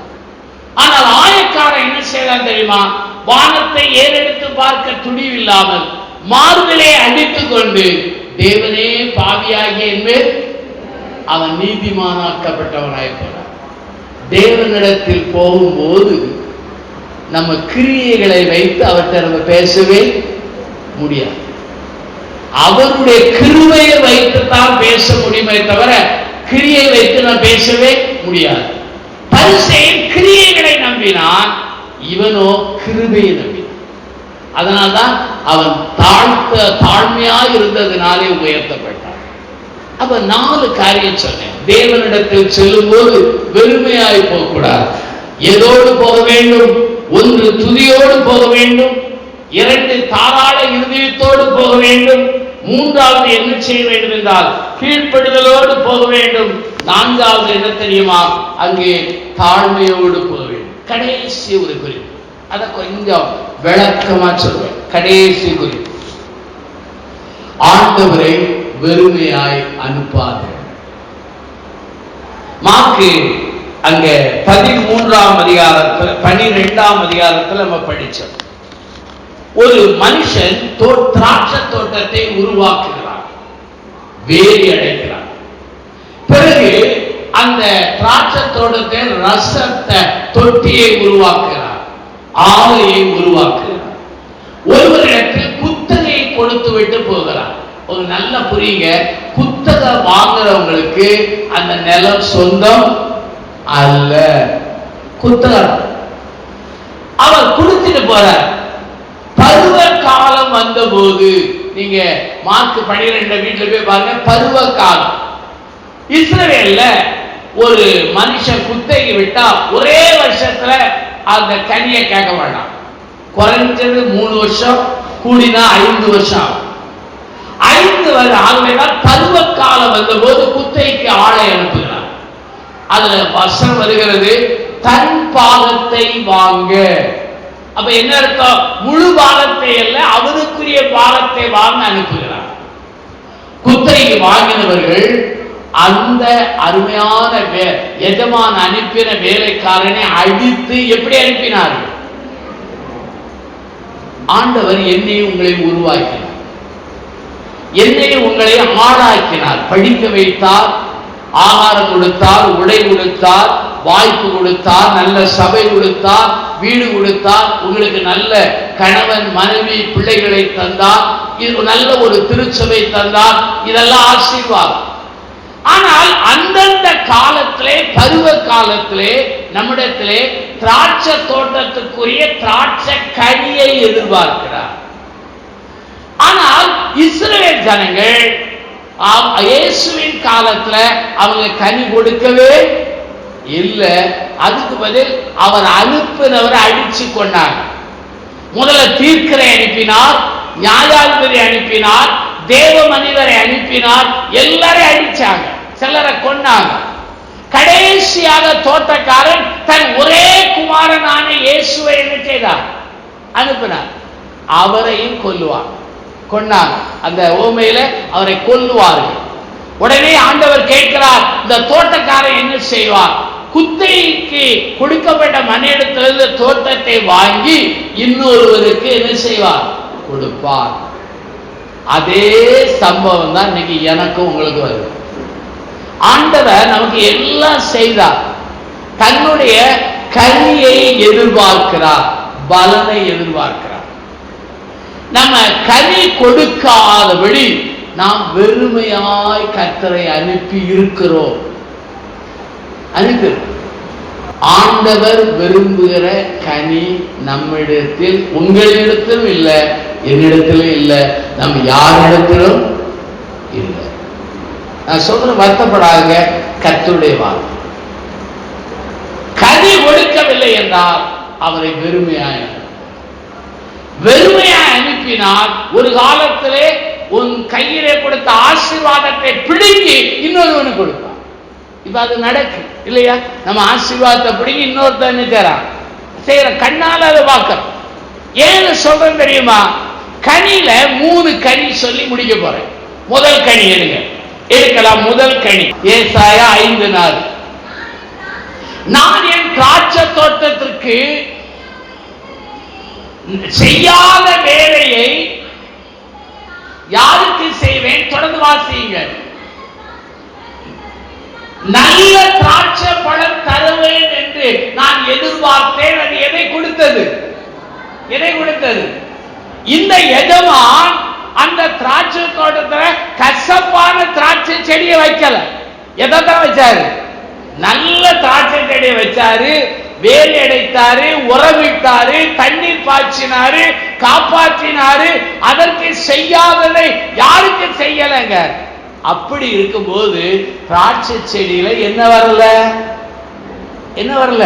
ஆனால் ஆயக்காரன் என்ன செய்தான் தெரியுமா? வானத்தை ஏறெடுத்து பார்க்க துணிவில்லாமல் மார்பிலே அடித்துக் கொண்டு, தேவனே பாவியாகிய என்பேர், அவன் நீதிமானாக்கப்பட்டவனாய் போனான். தேவனிடத்தில் போகும்போது நம்ம கிரியைகளை வைத்து அவர்கிட்ட நம்ம பேசவே முடியாது. அவருடைய கிருபையை வைத்துத்தான் பேச முடியுமே தவிர கிரியை வைத்து நான் பேசவே முடியாது. பரிசேயன் கிரியைகளை நம்பினான், இவனோ கிருபையை நம்பினான். அதனால்தான் அவன் தாழ்மையா இருந்ததுனாலே உயர்த்தப்பட்டான். அப்ப 4 காரியம் சொன்னேன். தேவனிடத்தில் செல்லும் போது வெறுமையாய் போகக்கூடாது. எதோடு போக வேண்டும்? 1 துதியோடு போக வேண்டும், 2 தாராள இருதயத்தோடு போக வேண்டும், 3வது என்ன செய்ய வேண்டும் என்றால் கீழ்ப்படுதலோடு போக வேண்டும், 4வது என்ன தெரியுமா? அங்கே தாழ்மையோடு போக வேண்டும். கடைசி ஒரு குறிப்பு, அதை கொஞ்சம் விளக்கமா சொல்வேன். கடைசி குறிப்பு, ஆண்டவரை வெறுமையாய் அனுப்பாது. மார்க்கு அங்க 13ஆம் அதிகாரத்துல 12ஆம் அதிகாரத்துல நம்ம படிச்சோம். ஒரு மனுஷன் திராட்சை தோட்டத்தை உருவாக்குகிறார், வேலி அடைக்கிறார். பிறகு அந்த திராட்சை தோட்டத்தை ரசத்தை தொட்டியை உருவாக்குகிறார், ஆலையை உருவாக்குகிறார். ஒருவரிடத்தில் குத்தகையை கொடுத்து விட்டு போகிறார். ஒரு நல்ல புரியுங்க, குத்தகை வாங்குறவங்களுக்கு அந்த நிலம் சொந்தம் அல்ல, குத்தகை. அவர் கொடுத்துட்டு போறார். பருவ காலம் வந்த போது, நீங்க மார்க் 12 வீட்டுல போய் பாருங்க, பருவ காலம். இஸ்ரவேல்ல ஒரு மனுஷன் குத்தகை விட்டா ஒரே வருஷத்துல அந்த கனியை கேட்க வேண்டாம். குறைஞ்சது 3 வருஷம், கூடினா 5 வருஷம். 5 வருடம் பருவ காலம் வந்த போது குத்தகைக்கு ஆளை அனுப்புகிறார். அதுல வசனம் வருகிறது, தன் பாகத்தை வாங்க. அப்ப என்ன அர்த்தம்? முழு பாகத்தை அல்ல, அவனுக்குரிய பாகத்தை வாங்க அனுப்புகிறார். குத்தகைக்கு வாங்கினவர்கள் அந்த அருமையான எஜமான் அனுப்பின வேலைக்காரனை அடித்து எப்படி அனுப்பினார்கள்? ஆண்டவர் என்னையும் உங்களை உருவாக்கினார், என்னையும் உங்களை ஆளாக்கினார். படிக்க வைத்தார், ஆகாரம் கொடுத்தார், உடை கொடுத்தார், வாய்ப்பு கொடுத்தார், நல்ல சபை கொடுத்தார், வீடு கொடுத்தார், உங்களுக்கு நல்ல கணவன் மனைவி பிள்ளைகளை தந்தார், இது நல்ல ஒரு திருச்சபை தந்தார். இதெல்லாம் ஆசீர்வாதம். ஆனால் அந்தந்த காலத்திலே, பருவ காலத்திலே நம்மிடத்திலே திராட்சை தோட்டத்துக்குரிய திராட்சை கனியை எதிர்பார்க்கிறார். ஆனால் இஸ்ரவேல் ஜனங்கள் இயேசுவின் காலத்துல அவங்க கனி கொடுக்கவே இல்லை. அதுக்கு பதில் அவர் அனுப்பினவரை அடிச்சு கொண்டாங்க. முதல்ல தீர்க்கரை அனுப்பினார், நியாயாதிபதி அனுப்பினார், தேவ மனிதரை அனுப்பினார், எல்லாரையும் அடிச்சாங்க, சிலரை கொண்டாங்க. கடைசியாக தோட்டக்காரன் தன் ஒரே குமாரனான இயேசுவை என்ன செய்தார்? அனுப்பினார். அவரையும் கொல்லுவார், கொண்டாங்க. அந்த ஓமையில அவரை கொல்லுவார்கள். உடனே ஆண்டவர் கேட்கிறார், இந்த தோட்டக்காரன் என்ன செய்வார்? குத்தகைக்கு கொடுக்கப்பட்ட மனிதத்திலிருந்து தோட்டத்தை வாங்கி இன்னொருவருக்கு என்ன செய்வார்? கொடுப்பார். அதே சம்பவம் தான் இன்னைக்கு எனக்கும் உங்களுக்கு வருது. ஆண்டவர் நமக்கு எல்லாம் செய்தார், தன்னுடைய கனியை எதிர்பார்க்கிறார், பலனை எதிர்பார்க்கிறார். நம்ம கனி கொடுக்காதபடி நாம் வெறுமையாய் கர்த்தரை அனுப்பி இருக்கிறோம். ஆண்டவர் விரும்புகிற கனி நம்மிடத்தில், உங்களிடத்திலும் இல்லை, என்னிடத்திலும் இல்லை, நம்ம யாரிடத்திலும் இல்லை. நான் சொல்ற வருத்தப்படாத, கர்த்தருடைய வார்த்தை. கனி கொடுக்கவில்லை என்றால் அவரை வெறுமையாய் அனுப்பினால் ஒரு காலத்திலே உன் கையிலே கொடுத்த ஆசீர்வாதத்தை பிடுங்கி இன்னொருவனு கொடுப்பான். இப்ப அது நடக்கு இல்லையா? நம்ம ஆசீர்வாதத்தை பிடிங்கி இன்னொருத்தன் செய்யற கண்ணால அதை பார்க்கிறோம். ஏன்னு சொல்றேன் தெரியுமா? கனியில 3 கனி சொல்லி முடிக்க போறேன். முதல் கனி எடுக்கலாம். முதல் கனி ஏசாயா 5:4. நான் என் திராட்சை தோட்டத்திற்கு செய்யாத வேலையை யாருக்கு செய்வேன்? தொடர்ந்து வாசியுங்கள். நல்ல திராட்சை பழம் தருவேன் என்று நான் எதிர்பார்த்தேன். அது எதை கொடுத்தது? எதை கொடுத்தது? இந்த எஜமான் அந்த திராட்சை தோட்டத்தில் கசப்பான திராட்சை செடியை வைக்கல. எதான் வச்சாரு? நல்ல திராட்சை செடியை வச்சாரு, வேலி அடைத்தாரு, உரமிட்டாரு, தண்ணீர் பாய்ச்சினாரு, காப்பாற்றினாரு. அதற்கு செய்யாததை யாருக்கு செய்யலங்க? அப்படி இருக்கும்போது திராட்சை செடியில என்ன வரல? என்ன வரல?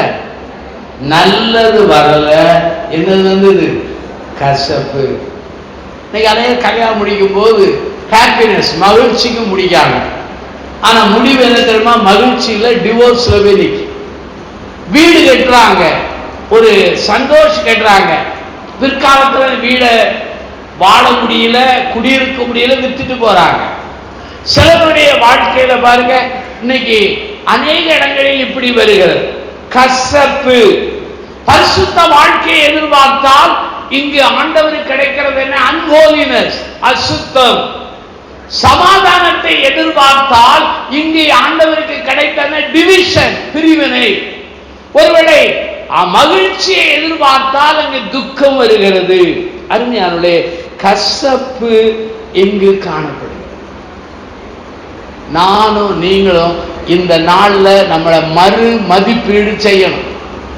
நல்லது வரல. என்னது வந்தது? கசப்பு. இன்னைக்கு அதே கல்யாணம் முடிக்கும் போது ஹாப்பினஸ், மகிழ்ச்சிக்கு முடிக்காங்க. ஆனா முடிவு என்ன தெரியுமா? மகிழ்ச்சியில டிவோர்ஸ்ல போய் நிற்கும். வீடு கட்டுறாங்க, ஒரு சந்தோஷம் கட்டுறாங்க, பிற்காலத்துல வீட வாழ முடியல, குடியிருக்க முடியல, வித்துட்டு போறாங்க. சிலருடைய வாழ்க்கையில பாருங்க, இன்னைக்கு அநேக இடங்களில் இப்படி வருகிறது கசப்பு. பரிசுத்த வாழ்க்கையை எதிர்பார்த்தால் இங்கு ஆண்டவருக்கு கிடைக்கிறது என்ன? அன்ஹோலினஸ், அசுத்தம். சமாதானத்தை எதிர்பார்த்தால் இங்கு ஆண்டவருக்கு கிடைத்தன டிவிஷன், பிரிவினை. ஒருவேளை மகிழ்ச்சியை எதிர்பார்த்தால் அங்கு துக்கம் வருகிறது. அருமையானவர்களே, கசப்பு எங்கு காணப்படும்? நானும் நீங்களும் இந்த நாள்ல நம்மளை மறு மதிப்பீடு செய்யணும்.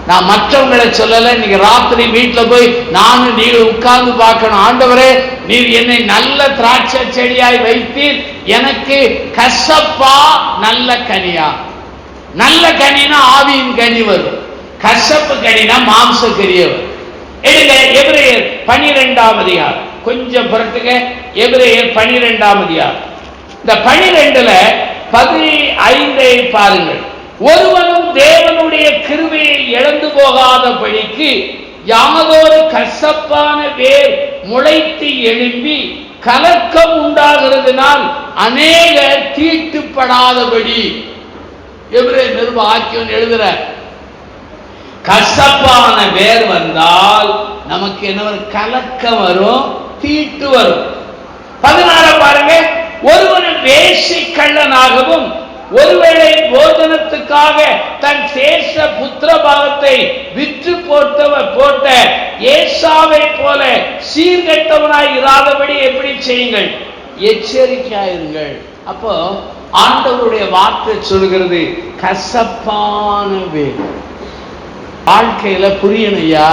நான் மற்றவங்களை சொல்லல, இன்னைக்கு ராத்திரி வீட்டுல போய் நானும் நீங்கள் உட்கார்ந்து பார்க்கணும். ஆண்டவரே, நீர் என்னை நல்ல திராட்சை செடியாய் வைத்தீர், எனக்கு கசப்பா நல்ல கனியா? நல்ல கனினா ஆவியின் கனி வரும், கசப்பு கனினா மாம்ச கனிய வரும். எடுங்க எபிரேயர் 12ஆம் அதிகாரம், கொஞ்சம் பிறத்துங்க. எபிரேயர் 12ஆம் அதிகாரம், இந்த 12ல 15ஐ பாருங்கள். ஒருவனும் தேவனுடைய கிருபையை இழந்து போகாதபடிக்கு யாதொரு கசப்பான வேர் முளைத்து எழும்பி கலக்கம் உண்டாகிறதுனால் அநேகர் தீட்டுப்படாதபடி. எபிரேய நிருப ஆக்கியோன் எழுதுற, கசப்பான வேர் வந்தால் நமக்கு என்ன வரும்? கலக்கம் வரும், தீட்டு வரும். 16 பாருங்க. ஒருவன் வேசி கள்ளனாகவும் ஒருவேளை போஜனத்துக்காக தன் சேஷ புத்திர பாகத்தை விற்று போட்ட ஏசாவை போல சீர்கெட்டவனாய் இராதபடி எப்படி செய்யுங்கள்? எச்சரிக்கையாயிருங்கள். அப்போ ஆண்டவருடைய வார்த்தை சொல்கிறது கசப்பான வேர். வாழ்க்கையில புரியணையா,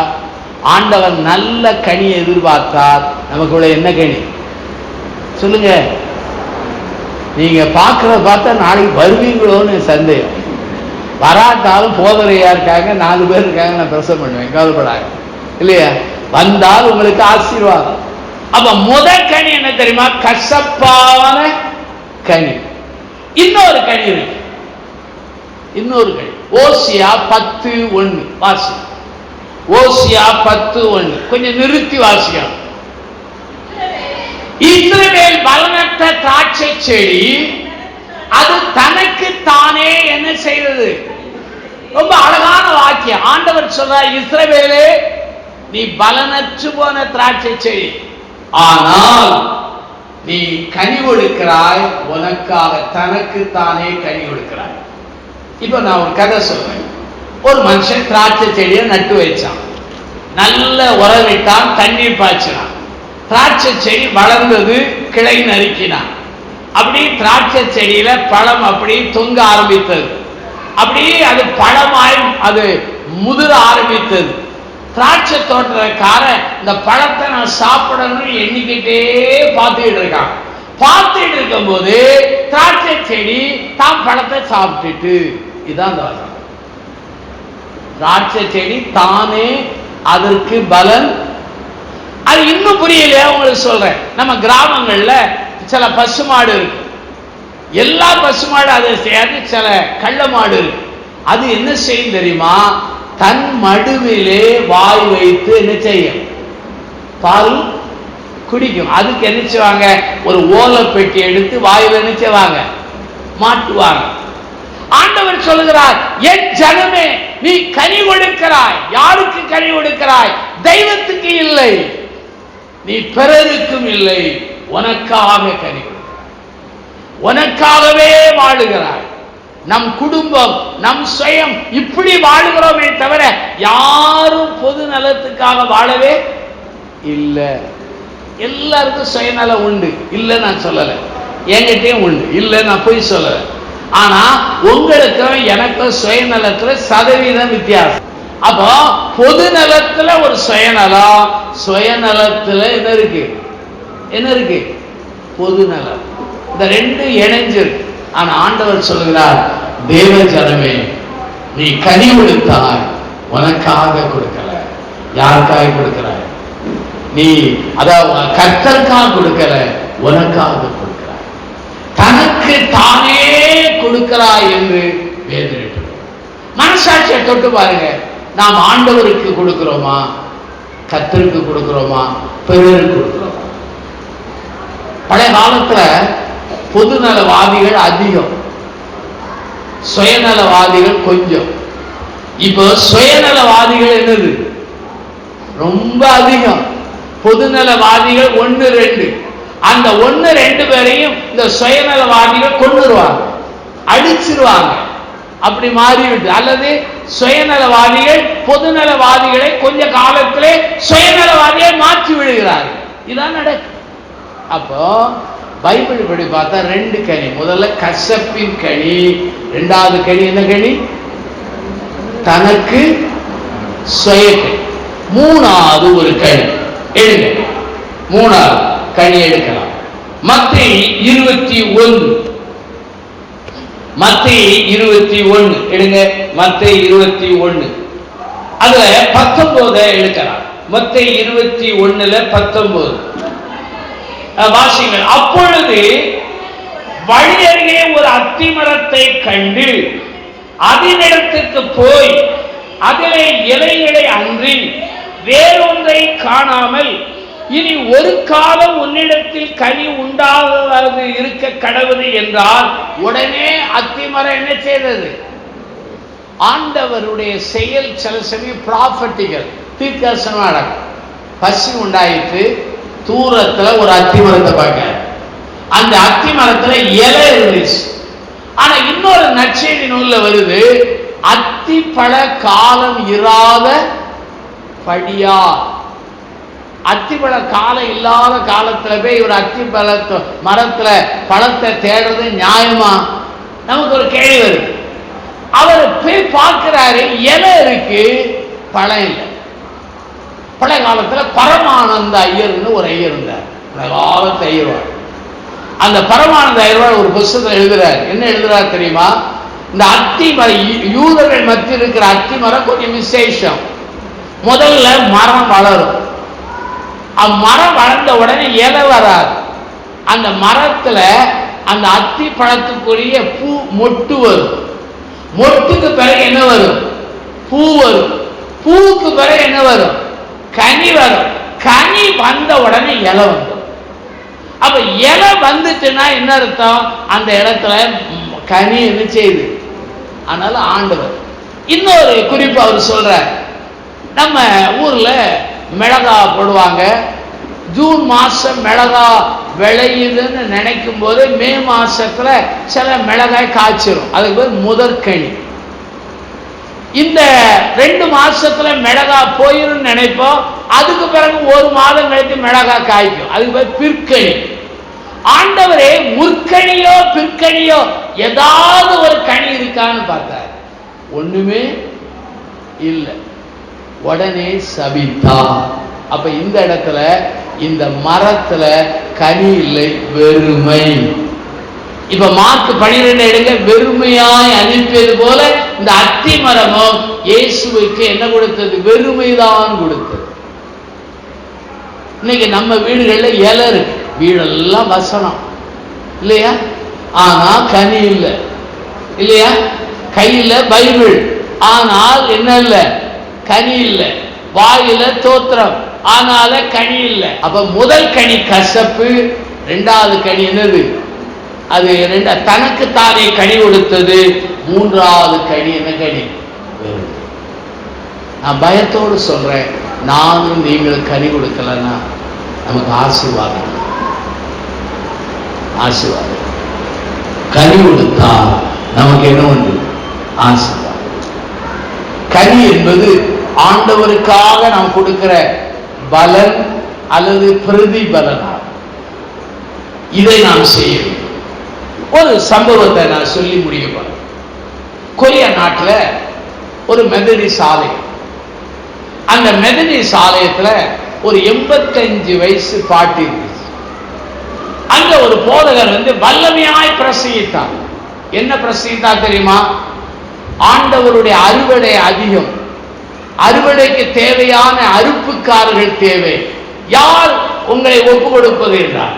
ஆண்டவர் நல்ல கனியை எதிர்பார்த்தார். நமக்குள்ள என்ன கனி சொல்லுங்க? நீங்க பார்க்கறத பார்த்தா நாளைக்கு வருவீங்களோன்னு சந்தேகம். வராட்டாலும் போதரையா இருக்காங்க, 4 பேர் இருக்காங்க, நான் பிரசவம் பண்ணுவேன், கவலைப்படாங்க இல்லையா? வந்தால் உங்களுக்கு ஆசீர்வாதம். அப்ப முதல் கனி என்ன தெரியுமா? கசப்பான கனி. இன்னொரு கனி இருக்கு, இன்னொரு கனி. ஓசியா 10:1 வாசி. ஓசியா 10:1 கொஞ்சம் நிறுத்தி வாசிக்கலாம். இஸ்ரவேல் பலனற்ற திராட்சை செடி, அது தனக்கு தானே என்ன செய்தது? ரொம்ப அழகான வாக்கியம். ஆண்டவர் சொல்றார், இஸ்ரவேலே, நீ பலனற்று போன திராட்சை செடி, ஆனால் நீ கனி கொடுக்கிறாய், உனக்காக தனக்கு தானே கனி கொடுக்கிறாய். இப்ப நான் ஒரு கதை சொல்றேன். ஒரு மனுஷன் திராட்சை செடியை நட்டு வச்சான், நல்ல உரமிட்டான், தண்ணீர் பாய்ச்சினான். திராட்சை செடி வளர்ந்தது, கிளை நறுக்கினான். அப்படி திராட்சை செடியில பழம் அப்படி தொங்க ஆரம்பித்தது. அப்படி அது பழமாய் அது முதிர ஆரம்பித்தது. திராட்சை தோட்டக்காரன் இந்த பழத்தை நான் சாப்பிடணும்னு எண்ணிக்கிட்டே பார்த்துக்கிட்டு இருக்கான். பார்த்துட்டு இருக்கும் போது திராட்சை செடி தான் பழத்தை சாப்பிட்டுட்டு, இதுதான் தோட்டம். திராட்சை செடி தானே அதற்கு பலன். அது இன்னும் புரியலையா உங்களுக்கு சொல்றேன். நம்ம கிராமங்கள்ல சில பசுமாடு இருக்கு, எல்லா பசுமாடு அதை செய்யாது, சில கள்ள மாடு இருக்கு. அது என்ன செய்யும் தெரியுமா? தன் மடுவிலே வாய் வைத்து என்ன செய்யும்? பால் குடிக்கும். அதுக்கு என்ன செய்வாங்க? ஒரு ஓலை பெட்டி எடுத்து வாயில என்ன செய்வாங்க? மாட்டுவாங்க. ஆண்டவர் சொல்லுகிறார், என் ஜனமே, நீ கனி கொடுக்கிறாய். யாருக்கு கனி கொடுக்கிறாய்? தெய்வத்துக்கு இல்லை, நீ பிறருக்கும் இல்லை, உனக்காக கனி கொடுக்கிறாய், உனக்காகவே வாழுகிறாய். நம் குடும்பம், நம் சுயம் இப்படி வாழுகிறோமே தவிர யாரும் பொது நலத்துக்காக வாழவே இல்லை. எல்லாருக்கும் சுயநலம் உண்டு, இல்லை நான் சொல்லல. என்கிட்டயும் உண்டு, இல்லை நான் போய் சொல்லல. ஆனா உங்களுக்கும் எனக்கும் சுயநலத்துல சதவீதம் வித்தியாசம். அப்போ பொது நலத்துல ஒரு சுயநலம், சுயநலத்துல என்ன இருக்கு பொது நலம். இந்த ரெண்டு இணைஞ்சிருக்கு. ஆனா ஆண்டவர் சொல்லுகிறார், தேவ ஜனமே, நீ கனி கொடுத்தாய், உனக்காக கொடுக்கல. யாருக்காக கொடுக்கிறாய்? நீ அதாவது கர்த்தருக்காக கொடுக்கல, உனக்காக கொடுக்கிறாய். தனக்கு தானே கொடுக்கிறாய் என்று வேதனை. மனசாட்சியை தொட்டு பாருங்க. நாம் ஆண்டவருக்கு கொடுக்கிறோமா, கர்த்தருக்கு கொடுக்கிறோமா, பிறருக்கு கொடுக்கிறோமா? பழைய காலத்துல பொதுநலவாதிகள் அதிகம், சுயநலவாதிகள் கொஞ்சம். இப்போ சுயநலவாதிகள் என்னது ரொம்ப அதிகம், பொதுநலவாதிகள் 1-2. அந்த 1-2 பேரையும் இந்த சுயநலவாதிகள் கொன்னுருவாங்க, அடிச்சிருவாங்க. அப்படி மாறிவிட்டு, அல்லது சுயநலவாதிகள் பொதுநலவாதிகளை கொஞ்ச காலத்திலே சுயநலவாதியை மாற்றி விடுகிறார்கள். இதான் நடக்கும். அப்போ பைபிள் படி பார்த்தா 2 கனி. முதல்ல கசப்பின் கனி, 2வது கனி என்ன கனி? தனக்கு சுய கனி. 3வது ஒரு கனி எடுங்க. 3வது கனி எடுக்கலாம். மத்தேயு 21 எடுங்க. மத்தேயு 21 அதுல 19 எடுக்கலாம். மத்தேயு 21 19 வாசிங்கள். அப்பொழுது வழியருகே ஒரு அத்தி மரத்தை கண்டு அதனிடத்துக்கு போய் அதிலே இலைகளை அன்றி வேறொன்றை காணாமல், இனி ஒரு காலம் உன்னிடத்தில் கனி உண்டாகாது இருக்க கடவுது என்றால், உடனே அத்திமரம் என்ன செய்தது? ஆண்டவருடைய செயல் சில சமயம் ப்ராஃபட்டிகள், தீர்க்கதரிசனம் நடக்கும். பசி உண்டாயிற்று, தூரத்துல ஒரு அத்தி மரத்தை பார்க்க, அந்த அத்தி மரத்துல இலை இருந்துச்சு. ஆனா இன்னொரு நற்செய்தி நூல்ல வருது, அத்தி பழ காலம் இராத படியா. அத்திப்பழ காலம் இல்லாத காலத்துல போய் ஒரு அத்தி மரத்துல பழத்தை தேடுறது நியாயமா? நமக்கு ஒரு கேள்வி வருது. அவர் போய் பார்க்கிறாரு, இலை இருக்கு, பழம் இல்லை. பழைய காலத்துல பரமானந்த ஐயர்னு ஒரு ஐயர் இருந்தார், பழைய காலத்து ஐயர்வாள். அந்த பரமானந்த ஐயர்வாள் ஒரு புத்தகத்தில் எழுதுறார். என்ன எழுதுறார் தெரியுமா? இந்த அத்தி மரம், யூதர்கள் மத்தியில் இருக்கிற அத்தி மரம் கொஞ்சம் விசேஷம். முதல்ல மரம் வளரும், அம்மரம் வளர்ந்த உடனே இலை வராது. அந்த மரத்துல அந்த அத்தி பழத்துக்குரிய பூ மொட்டு வரும். மொட்டுக்கு பிறகு என்ன வரும்? பூ வரும். பூவுக்கு பிறகு என்ன வரும்? கனி வரும். கனி வந்த உடனே இலை வந்துடும். அப்ப இலை வந்துச்சுன்னா என்ன அர்த்தம்? அந்த இடத்துல கனி என்ன செய்யுது? அதனால ஆண்டவர் இன்னொரு குறிப்பு அவர் சொல்ற, நம்ம ஊர்ல மிளகா போடுவாங்க. ஜூன் மாசம் மிளகா விளையுதுன்னு நினைக்கும் போது மே மாசத்துல சில மிளகாய் காய்ச்சிரும், அதுக்கு பேர் முதற்கனி. இந்த 2 மாசத்துல மிளகா போயிரும் நினைப்போம், அதுக்கு பிறகு 1 மாதம் கழித்து மிளகா காய்க்கும், அதுக்கு பேர் பிற்கனி. ஆண்டவரே முற்கனியோ பிற்கனியோ ஏதாவது ஒரு கனி இருக்கான்னு பார்த்தார், ஒண்ணுமே இல்லை. உடனே சபித்தா. அப்ப இந்த இடத்துல இந்த மரத்துல கனி இல்லை, வெறுமை. இப்ப மார்க் 12 எடுங்க. வெறுமையாய் அனுப்பியது போல இந்த அத்தி மரமும் இயேசுவுக்கு என்ன கொடுத்தது? வெறுமைதான் கொடுத்தது. இன்னைக்கு நம்ம வீடுகள்ல இலை இருக்கு, வீடெல்லாம் வசனம் இல்லையா? ஆனா கனி இல்லை இல்லையா? கையில பைபிள், ஆனால் என்ன இல்லை? கனி இல்லை. வாயில தோத்திரம், ஆனால கனி இல்லை. அப்ப முதல் கனி கசப்பு, 2வது கனி என்னது? அது தனக்கு தானே கனி கொடுத்தது. 3வது கனி என்ன கனி? நான் பயத்தோடு சொல்றேன், நானும் நீங்களும் கனி கொடுக்கலன்னா நமக்கு ஆசீர்வாதம். கனி கொடுத்தா நமக்கு என்ன உண்டு? ஆசீர்வாதம். கனி என்பது ஆண்டவருக்காக நாம் கொடுக்கிற பலன் அல்லது பிரதிபலனாகும். இதை நாம் செய்ய வேண்டும். ஒரு சம்பவத்தை நான் சொல்லி முடிய போறேன். கொரியா நாட்டில் ஒரு மெதடிஸ்ட் ஆலயம். அந்த மெதடிஸ்ட் ஆலயத்துல ஒரு 85 வயசு பாட்டி இருந்துச்சு. அங்க ஒரு போதகர் வல்லமையாய் பிரசங்கித்தார். என்ன பிரசங்கித்தார் தெரியுமா? ஆண்டவருடைய அறுவடை அதிகம், அறுவடைக்கு தேவையான அறுப்புக்காரர்கள் தேவை, யார் உங்களை ஒப்பு கொடுப்பது என்றார்.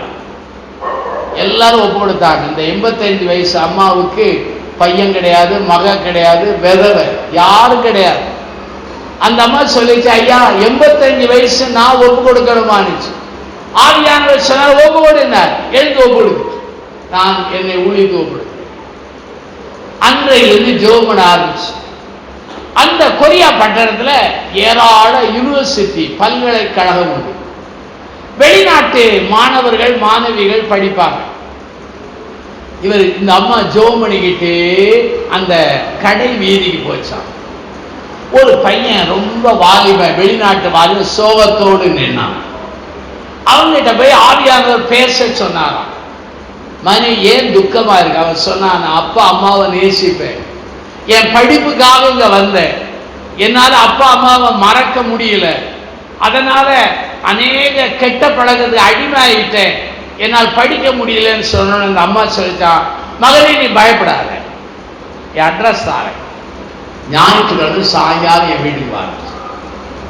எல்லாரும் ஒப்பு கொடுத்தாங்க. இந்த 85 வயசு அம்மாவுக்கு பையன் கிடையாது, மக கிடையாது, விதவை யாரும் கிடையாது. அந்த அம்மா சொல்லிச்சு, ஐயா 85 வயசு நான் ஒப்பு கொடுக்கணுமானுச்சு. ஆவியானவர் சொன்னார், ஒப்பு கொடுனார். எழுந்து ஒப்பு கொடுத்து நான் என்னை ஊழியத்துக்கு ஒப்பு கொடுத்தேன். அன்றையிலிருந்து ஜெபம் பண்ண ஆரம்பிச்சு. அந்த கொரியா பட்டணத்துல ஏராள யூனிவர்சிட்டி, பல்கலைக்கழகம் உண்டு. வெளிநாட்டு மாணவர்கள் மாணவிகள் படிப்பாங்க. இவர் இந்த அம்மா ஜெபம் பண்ணிக்கிட்டு அந்த கடை வீதிக்கு போச்சான். ஒரு பையன் ரொம்ப வாலிப, வெளிநாட்டு வாலிப, சோகத்தோடு நின்னான். அவங்கிட்ட போய் ஆவியானவர் பேச சொன்னாராம். மணி ஏன் துக்கமா இருக்கு? அவன் சொன்னான், அப்பா அம்மாவை நேசிப்பேன், என் படிப்புக்காக இங்க வந்தேன், என்னால அப்பா அம்மாவை மறக்க முடியல, அதனால அநேக கெட்ட பழக்கத்துக்கு அடிமையாயிட்டேன், என்னால் படிக்க முடியலன்னு சொன்ன அந்த அம்மா சொல்லிட்டான், மகனே நீ பயப்படாத, என் அட்ரஸ் தாரேன், ஞாயிற்றுக்கிழமை சாயங்காலம் என் வீட்டுக்கு வாங்க.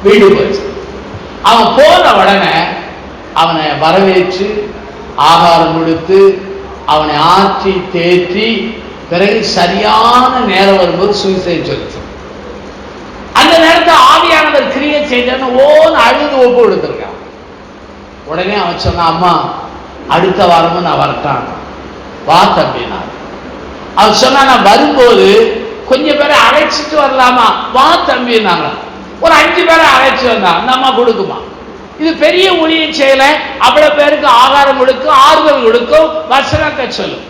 வீடு போச்சு. அவன் போன உடனே அவனை வரவேற்று ஆகாரம் கொடுத்து அவனை ஆற்றி தேற்றி பிறகு சரியான நேரம் வரும்போது சுவிசேஷம் சொல்லிச்சு. அந்த நேரத்தில் ஆவியானவர் கிரியை செய்தன்னு ஓன்னு அழுது ஒப்பு கொடுத்துருக்கான். உடனே அவன் சொன்னான், அம்மா அடுத்த வாரமும் நான் வரட்டான், வா தம்பினா. அவன் சொன்னா, நான் வரும்போது கொஞ்சம் பேரை அழைச்சிட்டு வரலாமா? வா தம்பினாங்க. ஒரு 5 பேரை அழைச்சி வந்தான். அந்த அம்மா கொடுக்குமா, இது பெரிய ஊழியம் செய்யல, அவ்வளவு பேருக்கு ஆகாரம் கொடுக்கும், ஆறுதல் கொடுக்கும், வசனத்தை சொல்லும்.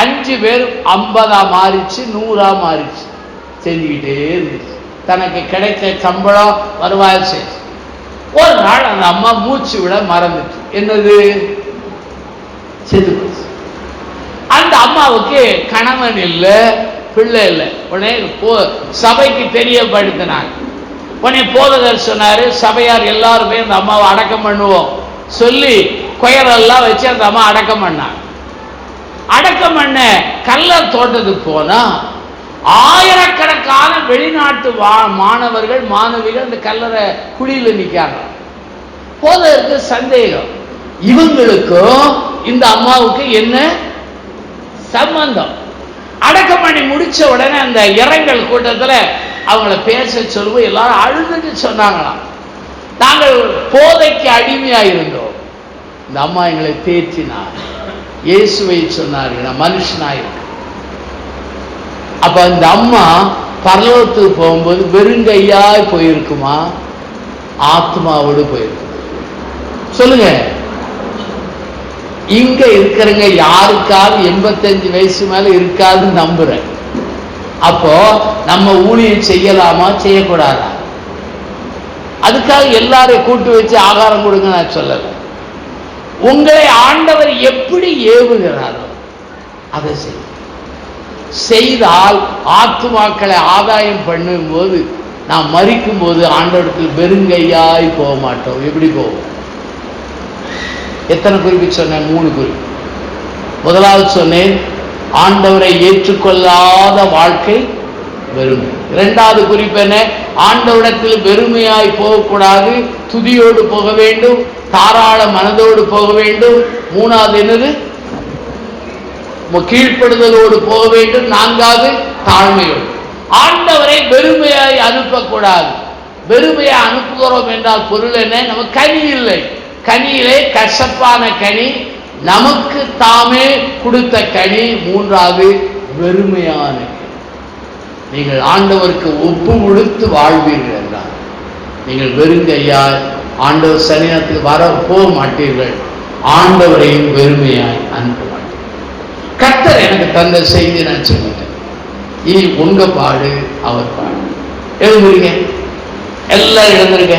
5 பேர் 50 மாறிச்சு, 100 மாறிச்சு, செஞ்சுக்கிட்டே இருந்துச்சு. தனக்கு கிடைத்த சம்பளம் வருவாய் செஞ்சு. ஒரு நாள் அந்த அம்மா மூச்சு விட மறந்துச்சு. என்னது? செத்து போச்சு. அந்த அம்மாவுக்கு கணவன் இல்லை, பிள்ளை இல்லை. உடனே சபைக்கு தெரியப்படுத்தினாங்க. உடனே போதகர் சொன்னாரு, சபையார் எல்லாருமே அந்த அம்மாவை அடக்கம் பண்ணுவோம் சொல்லி கொயரெல்லாம் வச்சு அந்த அம்மா அடக்கம் பண்ணாங்க. அடக்கம் பண்ண கல்லர் தோட்டத்துக்கு போனா ஆயிரக்கணக்கான வெளிநாட்டு மாணவர்கள் மாணவிகள் அந்த கல்லறை குழியில நிக்காங்க. போதகருக்கு சந்தேகம், இவங்களுக்கும் இந்த அம்மாவுக்கு என்ன சம்பந்தம்? அடக்கம் பண்ணி முடிச்ச உடனே அந்த இரங்கல் கூட்டத்துல அவங்கள பேச சொல்லுவோம். எல்லாரும் அழுதுட்டு சொன்னாங்களாம், நாங்கள் போதைக்கு அடிமையா இருந்தோம், இந்த அம்மா எங்களை தேற்றினார், இயேசுவை சொன்னார்கள், நான் மனுஷனாயிருக்கேன். அப்ப இந்த அம்மா பரலோகத்துக்கு போகும்போது வெறுங்கையாய் போயிருக்குமா, ஆத்மாவோடு போயிருக்கு? சொல்லுங்க. இங்க இருக்கிறவங்க யாருக்காவது 85 வயசு மேல இருக்காதுன்னு நம்புறேன். அப்போ நம்ம ஊழியம் செய்யலாமா செய்யக்கூடாதா? அதுக்காக எல்லாரையும் கூட்டு வச்சு ஆகாரம் கொடுங்க நான் சொல்லல. உங்களை ஆண்டவர் எப்படி ஏவுகிறாரோ அதை செய்தால் ஆத்துமாக்களை ஆதாயம் பண்ணும் போது நாம் மரிக்கும் போது ஆண்டவரத்தில் வெறுங்கையாய் போக மாட்டோம். எப்படி போவோம்? எத்தனை குறிப்பு சொன்னேன்? 3 குறிப்பு. முதலாவது சொன்னேன், ஆண்டவரை ஏற்றுக்கொள்ளாத வாழ்க்கை வெறுமை. 2வது குறிப்பு என்ன? ஆண்டவரிடத்தில் வெறுமையாய் போகக்கூடாது, துதியோடு போக வேண்டும், தாராள மனதோடு போக வேண்டும். 3வது என்னது? கீழ்ப்படுதலோடு போக வேண்டும். 4வது தாழ்மையோடு. ஆண்டவரை வெறுமையாய் அனுப்பக்கூடாது. வெறுமையை அனுப்புகிறோம் என்றால் பொருள் என்ன? நமக்கு கனி இல்லை. கனியிலே கசப்பான கனி, நமக்கு தாமே கொடுத்த கனி. 3வது வெறுமையான கனி. நீங்கள் ஆண்டவருக்கு ஒப்பு கொடுத்து வாழ்வீர்கள் என்றால் நீங்கள் வெறுங்கையாய் ஆண்டவர் சரீரத்துக்கு வர போக மாட்டீர்கள், ஆண்டவரையும் வெறுமையாய் அனுப்ப மாட்டீர்கள். கர்த்தர் எனக்கு தந்த செய்தி நான் சொல்லிட்டேன். உங்க பாடு அவர் பாடு. எழுந்துருங்க, எல்லாரும் எழுந்துருங்க.